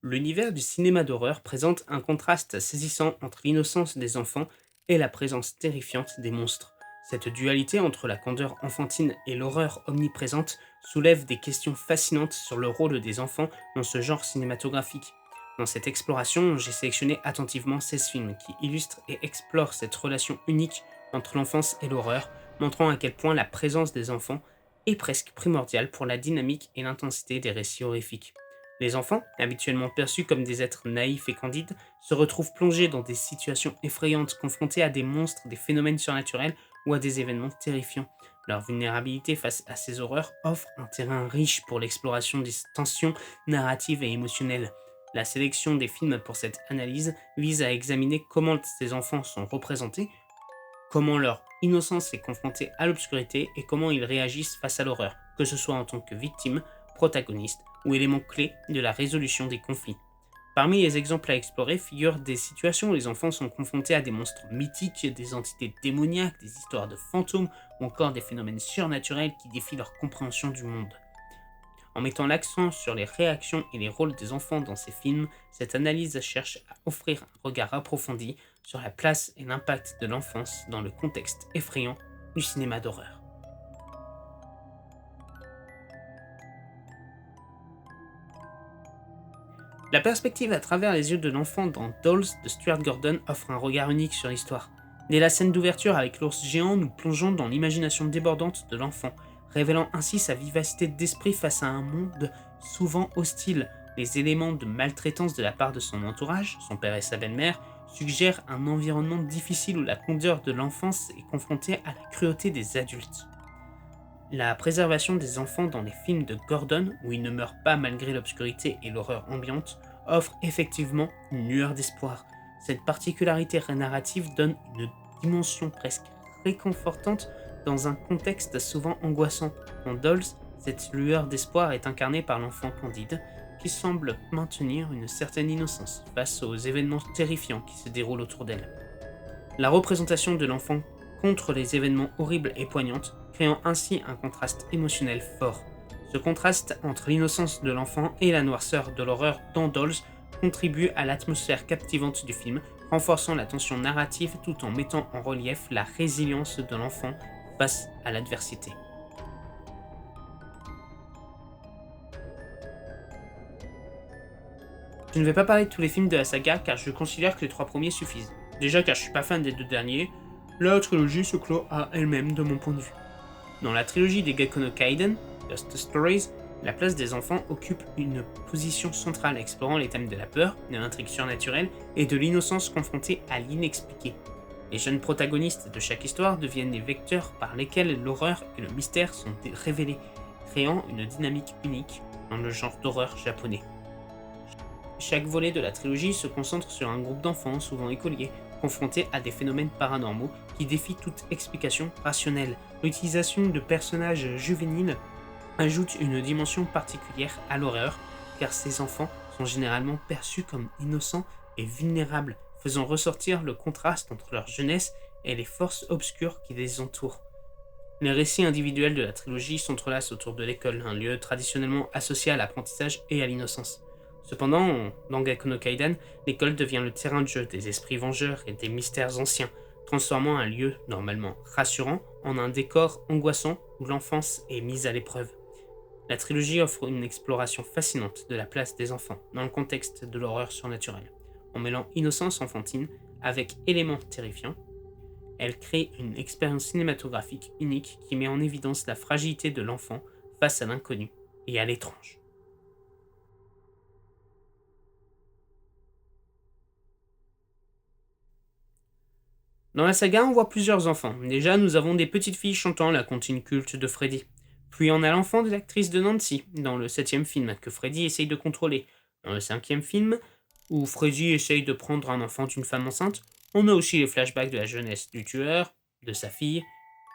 L'univers du cinéma d'horreur présente un contraste saisissant entre l'innocence des enfants et la présence terrifiante des monstres. Cette dualité entre la candeur enfantine et l'horreur omniprésente soulève des questions fascinantes sur le rôle des enfants dans ce genre cinématographique. Dans cette exploration, j'ai sélectionné attentivement 16 films qui illustrent et explorent cette relation unique entre l'enfance et l'horreur, montrant à quel point la présence des enfants est presque primordiale pour la dynamique et l'intensité des récits horrifiques. Les enfants, habituellement perçus comme des êtres naïfs et candides, se retrouvent plongés dans des situations effrayantes, confrontés à des monstres, des phénomènes surnaturels ou à des événements terrifiants. Leur vulnérabilité face à ces horreurs offre un terrain riche pour l'exploration des tensions narratives et émotionnelles. La sélection des films pour cette analyse vise à examiner comment ces enfants sont représentés, comment leur innocence est confrontée à l'obscurité et comment ils réagissent face à l'horreur, que ce soit en tant que victimes, protagonistes ou éléments clés de la résolution des conflits. Parmi les exemples à explorer figurent des situations où les enfants sont confrontés à des monstres mythiques, des entités démoniaques, des histoires de fantômes ou encore des phénomènes surnaturels qui défient leur compréhension du monde. En mettant l'accent sur les réactions et les rôles des enfants dans ces films, cette analyse cherche à offrir un regard approfondi sur la place et l'impact de l'enfance dans le contexte effrayant du cinéma d'horreur. La perspective à travers les yeux de l'enfant dans Dolls de Stuart Gordon offre un regard unique sur l'histoire. Dès la scène d'ouverture avec l'ours géant, nous plongeons dans l'imagination débordante de l'enfant, révélant ainsi sa vivacité d'esprit face à un monde souvent hostile. Les éléments de maltraitance de la part de son entourage, son père et sa belle-mère, suggèrent un environnement difficile où la candeur de l'enfance est confrontée à la cruauté des adultes. La préservation des enfants dans les films de Gordon, où ils ne meurent pas malgré l'obscurité et l'horreur ambiante, offre effectivement une lueur d'espoir. Cette particularité narrative donne une dimension presque réconfortante dans un contexte souvent angoissant. Dans Dolls, cette lueur d'espoir est incarnée par l'enfant Candide, qui semble maintenir une certaine innocence face aux événements terrifiants qui se déroulent autour d'elle. La représentation de l'enfant contre les événements horribles et poignantes, créant ainsi un contraste émotionnel fort. Ce contraste entre l'innocence de l'enfant et la noirceur de l'horreur dans Dolls contribue à l'atmosphère captivante du film, renforçant la tension narrative tout en mettant en relief la résilience de l'enfant face à l'adversité. Je ne vais pas parler de tous les films de la saga car je considère que les trois premiers suffisent. Déjà car je suis pas fan des deux derniers, la trilogie se clôt à elle-même de mon point de vue. Dans la trilogie des Gekko no Kaiden, Lost Stories, la place des enfants occupe une position centrale explorant les thèmes de la peur, de l'intrigue surnaturelle et de l'innocence confrontée à l'inexpliqué. Les jeunes protagonistes de chaque histoire deviennent les vecteurs par lesquels l'horreur et le mystère sont révélés, créant une dynamique unique dans le genre d'horreur japonais. Chaque volet de la trilogie se concentre sur un groupe d'enfants, souvent écoliers, confrontés à des phénomènes paranormaux qui défient toute explication rationnelle. L'utilisation de personnages juvéniles ajoute une dimension particulière à l'horreur, car ces enfants sont généralement perçus comme innocents et vulnérables, faisant ressortir le contraste entre leur jeunesse et les forces obscures qui les entourent. Les récits individuels de la trilogie s'entrelacent autour de l'école, un lieu traditionnellement associé à l'apprentissage et à l'innocence. Cependant, dans Gekko no Kaiden, l'école devient le terrain de jeu des esprits vengeurs et des mystères anciens, transformant un lieu normalement rassurant en un décor angoissant où l'enfance est mise à l'épreuve. La trilogie offre une exploration fascinante de la place des enfants dans le contexte de l'horreur surnaturelle. En mêlant innocence enfantine avec éléments terrifiants, elle crée une expérience cinématographique unique qui met en évidence la fragilité de l'enfant face à l'inconnu et à l'étrange. Dans la saga, on voit plusieurs enfants. Déjà, nous avons des petites filles chantant la comptine culte de Freddy. Puis on a l'enfant de l'actrice de Nancy, dans le septième film, que Freddy essaye de contrôler. Dans le cinquième film, où Freddy essaye de prendre un enfant d'une femme enceinte, on a aussi les flashbacks de la jeunesse du tueur, de sa fille.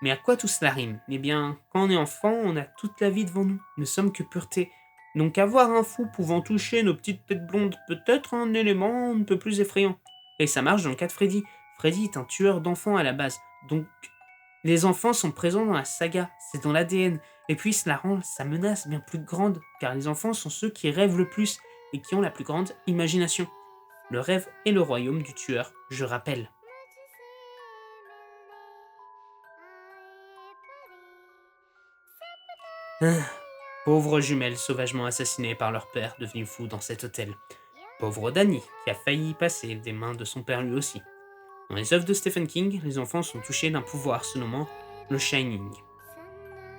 Mais à quoi tout cela rime? Eh bien, quand on est enfant, on a toute la vie devant nous. Nous ne sommes que pureté. Donc avoir un fou pouvant toucher nos petites têtes blondes peut être un élément un peu plus effrayant. Et ça marche dans le cas de Freddy. Freddy est un tueur d'enfants à la base, donc les enfants sont présents dans la saga, c'est dans l'ADN, et puis cela rend sa menace bien plus grande, car les enfants sont ceux qui rêvent le plus, et qui ont la plus grande imagination. Le rêve est le royaume du tueur, je rappelle. Ah, pauvres jumelles sauvagement assassinées par leur père devenu fou dans cet hôtel. Pauvre Danny, qui a failli y passer des mains de son père lui aussi. Dans les œuvres de Stephen King, les enfants sont touchés d'un pouvoir se nommant le Shining.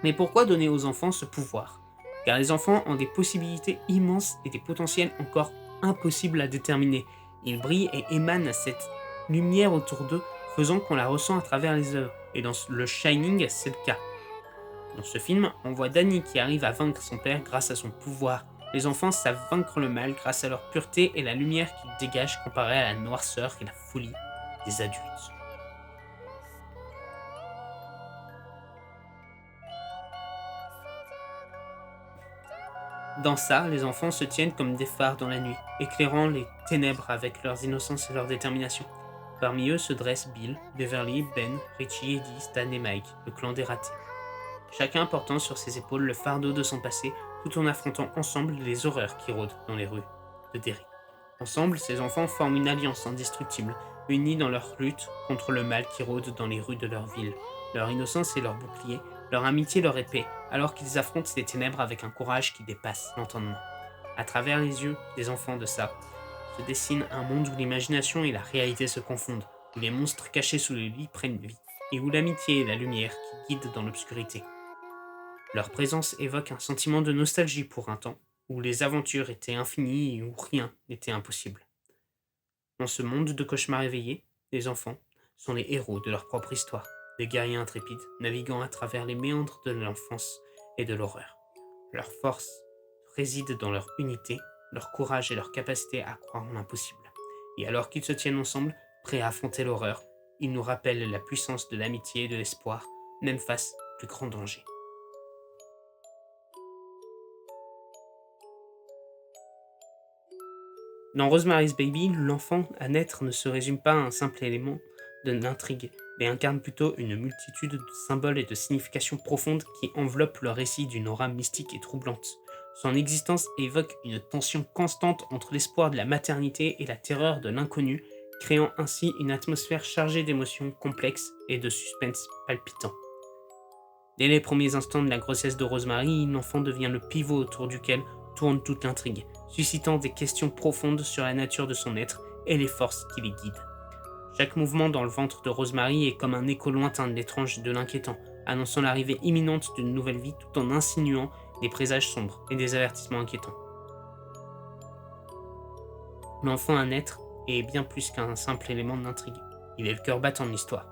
Mais pourquoi donner aux enfants ce pouvoir? Car les enfants ont des possibilités immenses et des potentiels encore impossibles à déterminer. Ils brillent et émanent cette lumière autour d'eux, faisant qu'on la ressent à travers les œuvres. Et dans le Shining, c'est le cas. Dans ce film, on voit Danny qui arrive à vaincre son père grâce à son pouvoir. Les enfants savent vaincre le mal grâce à leur pureté et la lumière qu'ils dégagent comparée à la noirceur et la folie des adultes. Dans ça, les enfants se tiennent comme des phares dans la nuit, éclairant les ténèbres avec leur innocence et leur détermination. Parmi eux se dressent Bill, Beverly, Ben, Richie, Eddie, Stan et Mike, le clan des ratés. Chacun portant sur ses épaules le fardeau de son passé, tout en affrontant ensemble les horreurs qui rôdent dans les rues de Derry. Ensemble, ces enfants forment une alliance indestructible, unis dans leur lutte contre le mal qui rôde dans les rues de leur ville. Leur innocence est leur bouclier, leur amitié leur épée, alors qu'ils affrontent les ténèbres avec un courage qui dépasse l'entendement. À travers les yeux des enfants de ça, se dessine un monde où l'imagination et la réalité se confondent, où les monstres cachés sous le lit prennent vie, et où l'amitié est la lumière qui guide dans l'obscurité. Leur présence évoque un sentiment de nostalgie pour un temps, où les aventures étaient infinies et où rien n'était impossible. Dans ce monde de cauchemars éveillés, les enfants sont les héros de leur propre histoire, des guerriers intrépides naviguant à travers les méandres de l'enfance et de l'horreur. Leur force réside dans leur unité, leur courage et leur capacité à croire en l'impossible. Et alors qu'ils se tiennent ensemble, prêts à affronter l'horreur, ils nous rappellent la puissance de l'amitié et de l'espoir, même face au plus grand danger. Dans Rosemary's Baby, l'enfant à naître ne se résume pas à un simple élément de l'intrigue, mais incarne plutôt une multitude de symboles et de significations profondes qui enveloppent le récit d'une aura mystique et troublante. Son existence évoque une tension constante entre l'espoir de la maternité et la terreur de l'inconnu, créant ainsi une atmosphère chargée d'émotions complexes et de suspense palpitant. Dès les premiers instants de la grossesse de Rosemary, l'enfant devient le pivot autour duquel tourne toute l'intrigue, suscitant des questions profondes sur la nature de son être et les forces qui les guident. Chaque mouvement dans le ventre de Rosemary est comme un écho lointain de l'étrange et de l'inquiétant, annonçant l'arrivée imminente d'une nouvelle vie tout en insinuant des présages sombres et des avertissements inquiétants. L'enfant à naître est bien plus qu'un simple élément d'intrigue. Il est le cœur battant de l'histoire.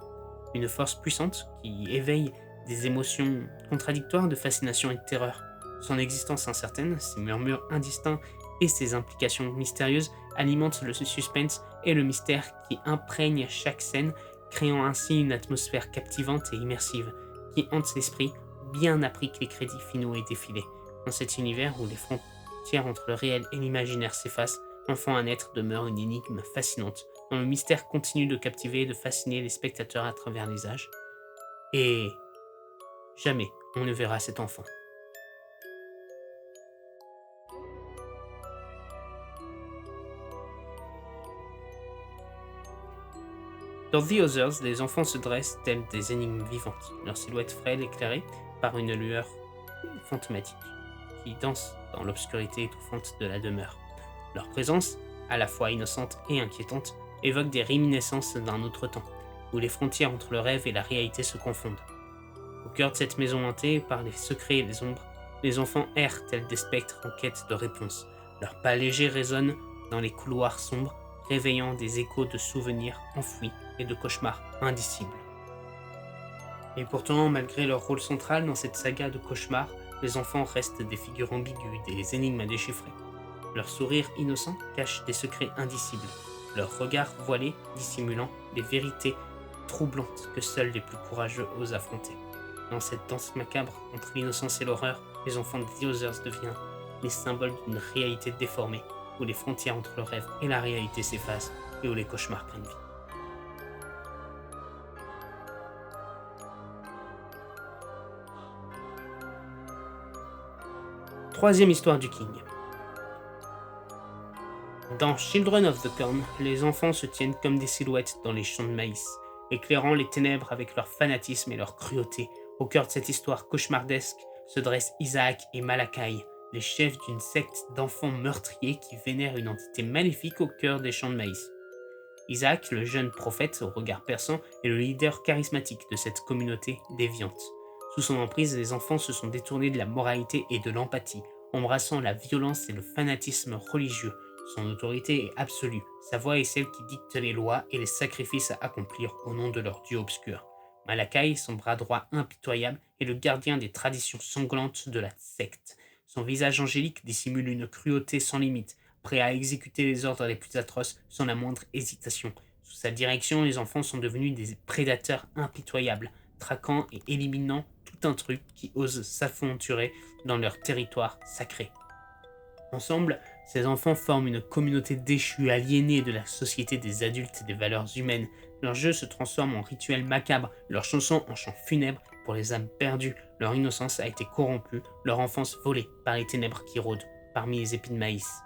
Une force puissante qui éveille des émotions contradictoires de fascination et de terreur. Son existence incertaine, ses murmures indistincts et ses implications mystérieuses alimentent le suspense et le mystère qui imprègnent chaque scène, créant ainsi une atmosphère captivante et immersive qui hante l'esprit bien après que les crédits finaux aient défilé. Dans cet univers où les frontières entre le réel et l'imaginaire s'effacent, l'enfant à naître demeure une énigme fascinante, dont le mystère continue de captiver et de fasciner les spectateurs à travers les âges. Et jamais on ne verra cet enfant. Dans The Others, les enfants se dressent tels des énigmes vivantes, leur silhouette frêle éclairée par une lueur fantomatique qui danse dans l'obscurité étouffante de la demeure. Leur présence, à la fois innocente et inquiétante, évoque des réminiscences d'un autre temps, où les frontières entre le rêve et la réalité se confondent. Au cœur de cette maison hantée par les secrets et les ombres, les enfants errent tels des spectres en quête de réponses. Leurs pas légers résonnent dans les couloirs sombres, réveillant des échos de souvenirs enfouis et de cauchemars indicibles. Et pourtant, malgré leur rôle central dans cette saga de cauchemars, les enfants restent des figures ambiguës, des énigmes à déchiffrer. Leur sourire innocent cache des secrets indicibles, leur regard voilé dissimulant des vérités troublantes que seuls les plus courageux osent affronter. Dans cette danse macabre entre l'innocence et l'horreur, les enfants de The Others deviennent les symboles d'une réalité déformée, où les frontières entre le rêve et la réalité s'effacent et où les cauchemars prennent vie. Troisième histoire du King. Dans Children of the Corn, les enfants se tiennent comme des silhouettes dans les champs de maïs, éclairant les ténèbres avec leur fanatisme et leur cruauté. Au cœur de cette histoire cauchemardesque se dressent Isaac et Malachi, les chefs d'une secte d'enfants meurtriers qui vénèrent une entité maléfique au cœur des champs de maïs. Isaac, le jeune prophète au regard perçant, est le leader charismatique de cette communauté déviante. Sous son emprise, les enfants se sont détournés de la moralité et de l'empathie, embrassant la violence et le fanatisme religieux. Son autorité est absolue, sa voix est celle qui dicte les lois et les sacrifices à accomplir au nom de leur dieu obscur. Malachi, son bras droit impitoyable, est le gardien des traditions sanglantes de la secte. Son visage angélique dissimule une cruauté sans limite, prêt à exécuter les ordres les plus atroces sans la moindre hésitation. Sous sa direction, les enfants sont devenus des prédateurs impitoyables, traquant et éliminant tout intrus qui ose s'aventurer dans leur territoire sacré. Ensemble, ces enfants forment une communauté déchue, aliénée de la société des adultes et des valeurs humaines. Leurs jeux se transforment en rituels macabres, leurs chansons en chants funèbres pour les âmes perdues. Leur innocence a été corrompue, leur enfance volée par les ténèbres qui rôdent parmi les épis de maïs.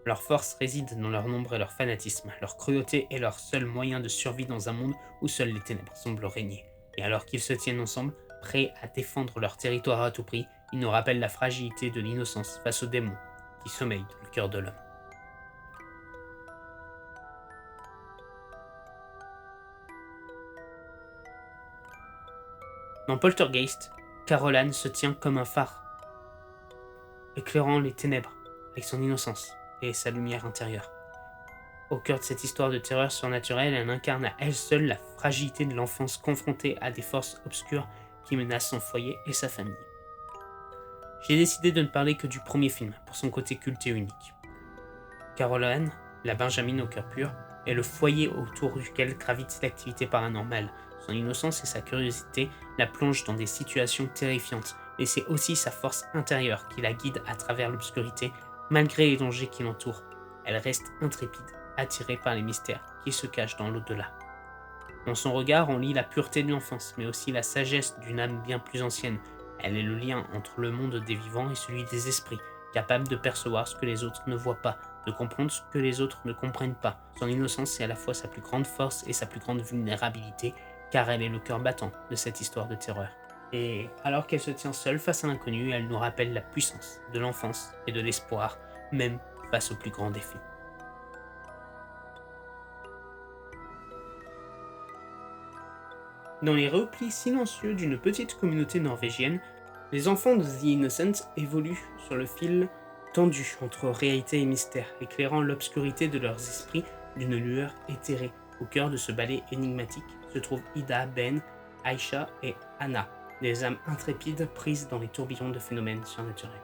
Leur force réside dans leur nombre et leur fanatisme. Leur cruauté est leur seul moyen de survie dans un monde où seules les ténèbres semblent régner. Et alors qu'ils se tiennent ensemble, prêts à défendre leur territoire à tout prix, ils nous rappellent la fragilité de l'innocence face aux démons qui sommeillent dans le cœur de l'homme. Dans Poltergeist, Caroline se tient comme un phare, éclairant les ténèbres avec son innocence et sa lumière intérieure. Au cœur de cette histoire de terreur surnaturelle, elle incarne à elle seule la fragilité de l'enfance confrontée à des forces obscures qui menacent son foyer et sa famille. J'ai décidé de ne parler que du premier film, pour son côté culte et unique. Caroline, la Benjamine au cœur pur, est le foyer autour duquel gravite l'activité paranormale. Son innocence et sa curiosité la plongent dans des situations terrifiantes, et c'est aussi sa force intérieure qui la guide à travers l'obscurité, malgré les dangers qui l'entourent. Elle reste intrépide, attirée par les mystères qui se cachent dans l'au-delà. Dans son regard, on lit la pureté de l'enfance, mais aussi la sagesse d'une âme bien plus ancienne. Elle est le lien entre le monde des vivants et celui des esprits, capable de percevoir ce que les autres ne voient pas, de comprendre ce que les autres ne comprennent pas. Son innocence est à la fois sa plus grande force et sa plus grande vulnérabilité, car elle est le cœur battant de cette histoire de terreur. Et alors qu'elle se tient seule face à l'inconnu, elle nous rappelle la puissance de l'enfance et de l'espoir, même face aux plus grands défis. Dans les replis silencieux d'une petite communauté norvégienne, les enfants de The Innocent évoluent sur le fil tendu entre réalité et mystère, éclairant l'obscurité de leurs esprits d'une lueur éthérée. Au cœur de ce ballet énigmatique se trouvent Ida, Ben, Aisha et Anna, des âmes intrépides prises dans les tourbillons de phénomènes surnaturels.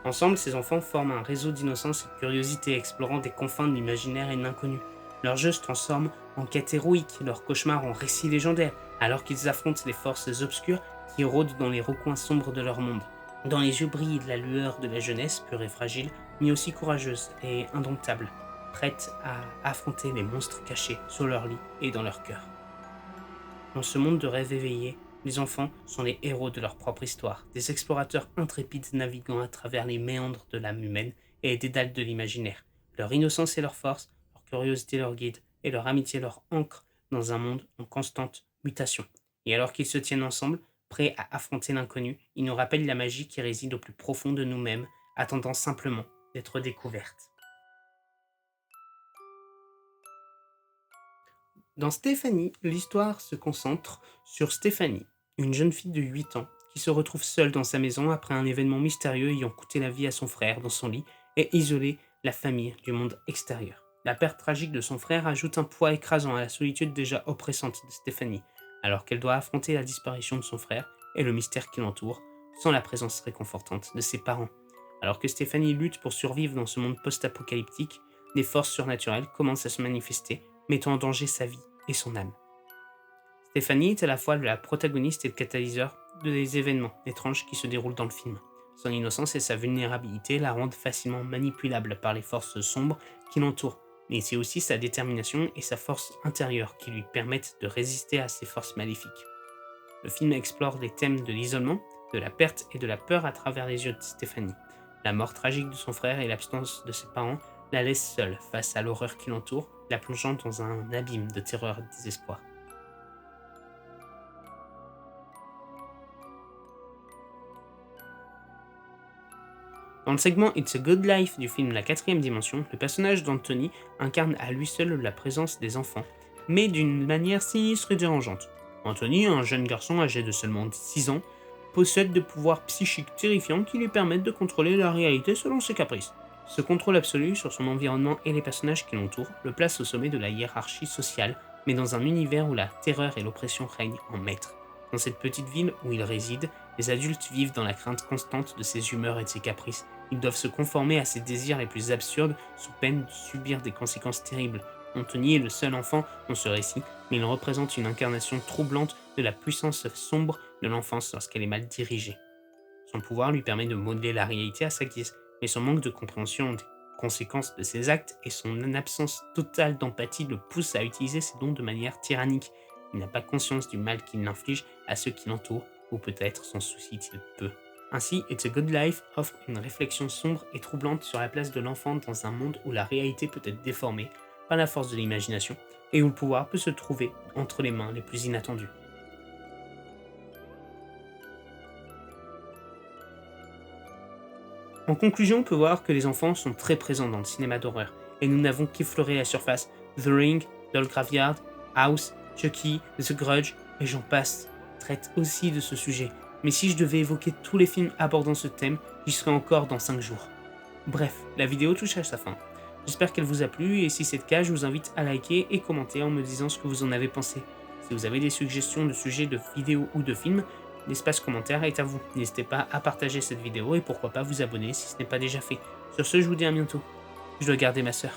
Ensemble, ces enfants forment un réseau d'innocence et de curiosité, explorant des confins de l'imaginaire et de l'inconnu. Leurs jeux se transforment en quêtes héroïques, leurs cauchemars en récits légendaires, alors qu'ils affrontent les forces obscures qui rôdent dans les recoins sombres de leur monde. Dans les yeux brille la lueur de la jeunesse, pure et fragile, mais aussi courageuse et indomptable, prête à affronter les monstres cachés sur leur lit et dans leur cœur. Dans ce monde de rêves éveillés, les enfants sont les héros de leur propre histoire, des explorateurs intrépides naviguant à travers les méandres de l'âme humaine et les dédales de l'imaginaire. Leur innocence et leur force, leur curiosité leur guide, et leur amitié leur ancre dans un monde en constante mutation. Et alors qu'ils se tiennent ensemble, prêts à affronter l'inconnu, ils nous rappellent la magie qui réside au plus profond de nous-mêmes, attendant simplement d'être découverte. Dans Stéphanie, l'histoire se concentre sur Stéphanie, une jeune fille de 8 ans qui se retrouve seule dans sa maison après un événement mystérieux ayant coûté la vie à son frère dans son lit et isolé la famille du monde extérieur. La perte tragique de son frère ajoute un poids écrasant à la solitude déjà oppressante de Stéphanie, alors qu'elle doit affronter la disparition de son frère et le mystère qui l'entoure, sans la présence réconfortante de ses parents. Alors que Stéphanie lutte pour survivre dans ce monde post-apocalyptique, des forces surnaturelles commencent à se manifester, mettant en danger sa vie et son âme. Stéphanie est à la fois la protagoniste et le catalyseur des événements étranges qui se déroulent dans le film. Son innocence et sa vulnérabilité la rendent facilement manipulable par les forces sombres qui l'entourent, mais c'est aussi sa détermination et sa force intérieure qui lui permettent de résister à ces forces maléfiques. Le film explore les thèmes de l'isolement, de la perte et de la peur à travers les yeux de Stéphanie. La mort tragique de son frère et l'absence de ses parents la laissent seule face à l'horreur qui l'entoure, la plongeant dans un abîme de terreur et de désespoir. Dans le segment It's a Good Life du film La quatrième dimension, le personnage d'Anthony incarne à lui seul la présence des enfants, mais d'une manière sinistre et dérangeante. Anthony, un jeune garçon âgé de seulement 6 ans, possède des pouvoirs psychiques terrifiants qui lui permettent de contrôler la réalité selon ses caprices. Ce contrôle absolu sur son environnement et les personnages qui l'entourent le place au sommet de la hiérarchie sociale, mais dans un univers où la terreur et l'oppression règnent en maître. Dans cette petite ville où il réside, les adultes vivent dans la crainte constante de ses humeurs et de ses caprices. Ils doivent se conformer à ses désirs les plus absurdes sous peine de subir des conséquences terribles. Anthony est le seul enfant dans ce récit, mais il représente une incarnation troublante de la puissance sombre de l'enfance lorsqu'elle est mal dirigée. Son pouvoir lui permet de modeler la réalité à sa guise, mais son manque de compréhension des conséquences de ses actes et son absence totale d'empathie le poussent à utiliser ses dons de manière tyrannique. Il n'a pas conscience du mal qu'il inflige à ceux qui l'entourent, ou peut-être s'en soucie-t-il peu. Ainsi, It's a Good Life offre une réflexion sombre et troublante sur la place de l'enfant dans un monde où la réalité peut être déformée par la force de l'imagination et où le pouvoir peut se trouver entre les mains les plus inattendues. En conclusion, on peut voir que les enfants sont très présents dans le cinéma d'horreur, et nous n'avons qu'effleuré la surface. The Ring, Doll Graveyard, House, Chucky, The Grudge, et j'en passe, traitent aussi de ce sujet. Mais si je devais évoquer tous les films abordant ce thème, j'y serais encore dans 5 jours. Bref, la vidéo touche à sa fin. J'espère qu'elle vous a plu, et si c'est le cas, je vous invite à liker et commenter en me disant ce que vous en avez pensé. Si vous avez des suggestions de sujets de vidéos ou de films, l'espace commentaire est à vous. N'hésitez pas à partager cette vidéo et pourquoi pas vous abonner si ce n'est pas déjà fait. Sur ce, je vous dis à bientôt. Je dois garder ma sœur.